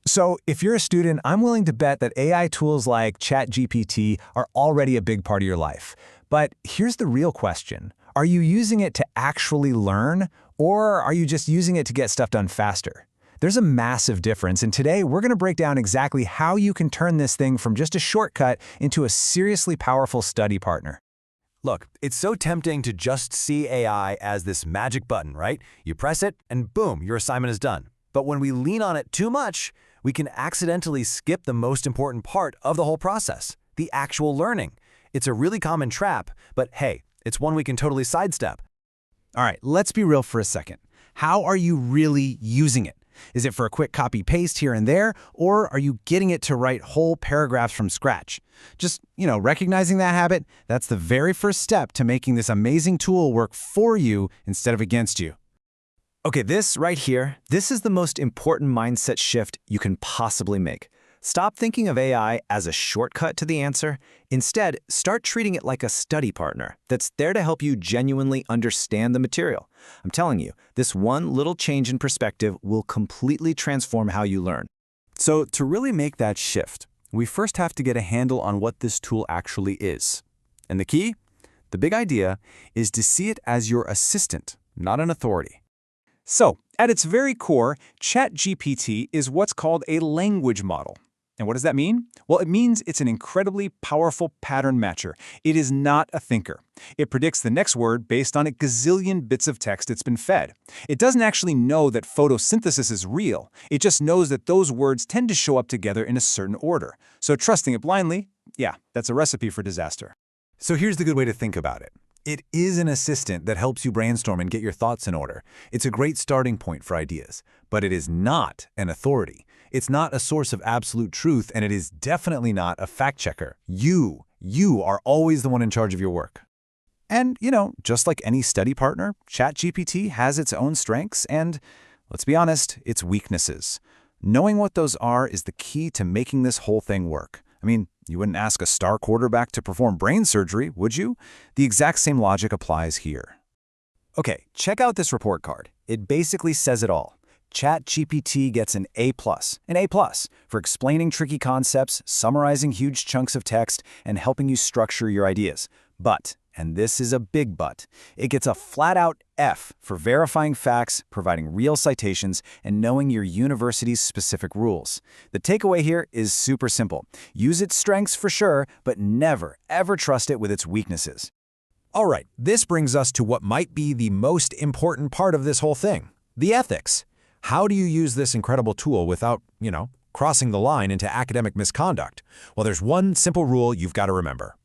So if you're a student, I'm willing to bet that AI tools like ChatGPT are already a big part of your life. But here's the real question. Are you using it to actually learn, or are you just using it to get stuff done faster? There's a massive difference, and today we're going to break down exactly how you can turn this thing from just a shortcut into a seriously powerful study partner. Look, it's so tempting to just see AI as this magic button, right? You press it, and boom, your assignment is done. But when we lean on it too much, we can accidentally skip the most important part of the whole process, the actual learning. It's a really common trap, but hey, it's one we can totally sidestep. All right, let's be real for a second. How are you really using it? Is it for a quick copy-paste here and there, or are you getting it to write whole paragraphs from scratch? Just, recognizing that habit, that's the very first step to making this amazing tool work for you instead of against you. Okay, this right here, this is the most important mindset shift you can possibly make. Stop thinking of AI as a shortcut to the answer. Instead, start treating it like a study partner that's there to help you genuinely understand the material. I'm telling you, this one little change in perspective will completely transform how you learn. So to really make that shift, we first have to get a handle on what this tool actually is. And the key? The big idea is to see it as your assistant, not an authority. So, at its very core, ChatGPT is what's called a language model. And what does that mean? Well, it means it's an incredibly powerful pattern matcher. It is not a thinker. It predicts the next word based on a gazillion bits of text it's been fed. It doesn't actually know that photosynthesis is real. It just knows that those words tend to show up together in a certain order. So trusting it blindly, yeah, that's a recipe for disaster. So here's the good way to think about it. It is an assistant that helps you brainstorm and get your thoughts in order. It's a great starting point for ideas, but it is not an authority. It's not a source of absolute truth, and it is definitely not a fact checker. You are always the one in charge of your work. And, just like any study partner, ChatGPT has its own strengths and, let's be honest, its weaknesses. Knowing what those are is the key to making this whole thing work. I mean, you wouldn't ask a star quarterback to perform brain surgery, would you? The exact same logic applies here. Okay, check out this report card. It basically says it all. ChatGPT gets an A+, for explaining tricky concepts, summarizing huge chunks of text, and helping you structure your ideas. But, and this is a big but, it gets a flat-out F for verifying facts, providing real citations, and knowing your university's specific rules. The takeaway here is super simple. Use its strengths for sure, but never, ever trust it with its weaknesses. All right, this brings us to what might be the most important part of this whole thing, the ethics. How do you use this incredible tool without, crossing the line into academic misconduct? Well, there's one simple rule you've got to remember.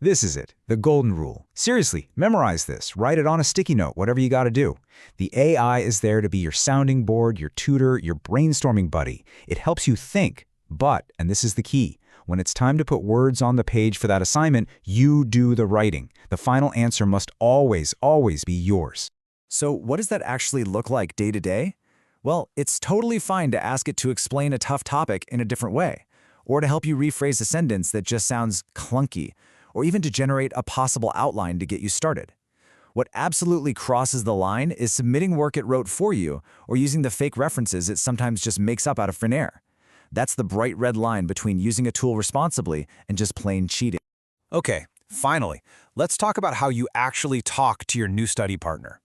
This is it, the golden rule. Seriously, memorize this, write it on a sticky note, whatever you gotta do. The AI is there to be your sounding board, your tutor, your brainstorming buddy. It helps you think, but, and this is the key, when it's time to put words on the page for that assignment, you do the writing. The final answer must always, always be yours. So what does that actually look like day to day? Well, it's totally fine to ask it to explain a tough topic in a different way, or to help you rephrase a sentence that just sounds clunky, or even to generate a possible outline to get you started. What absolutely crosses the line is submitting work it wrote for you, or using the fake references it sometimes just makes up out of thin air. That's the bright red line between using a tool responsibly and just plain cheating. Okay, finally, let's talk about how you actually talk to your new study partner.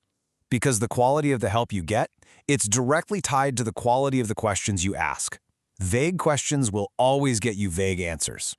Because the quality of the help you get, it's directly tied to the quality of the questions you ask. Vague questions will always get you vague answers.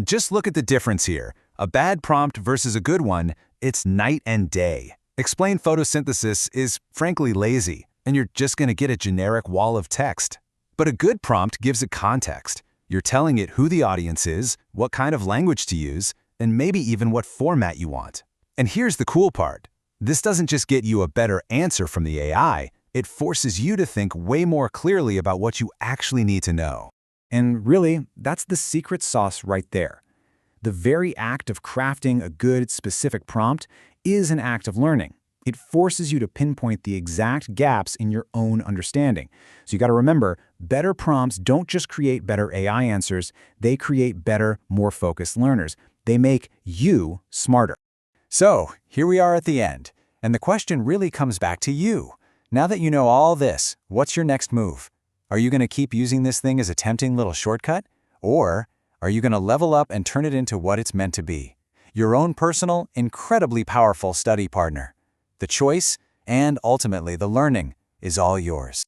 Just look at the difference here. A bad prompt versus a good one, it's night and day. Explain photosynthesis is frankly lazy, and you're just going to get a generic wall of text. But a good prompt gives it context. You're telling it who the audience is, what kind of language to use, and maybe even what format you want. And here's the cool part. This doesn't just get you a better answer from the AI, it forces you to think way more clearly about what you actually need to know. And really, that's the secret sauce right there. The very act of crafting a good, specific prompt is an act of learning. It forces you to pinpoint the exact gaps in your own understanding. So you got to remember, better prompts don't just create better AI answers, they create better, more focused learners. They make you smarter. So here we are at the end, and the question really comes back to you. Now that you know all this, what's your next move? Are you going to keep using this thing as a tempting little shortcut? Or are you going to level up and turn it into what it's meant to be? Your own personal, incredibly powerful study partner. The choice, and ultimately the learning, is all yours.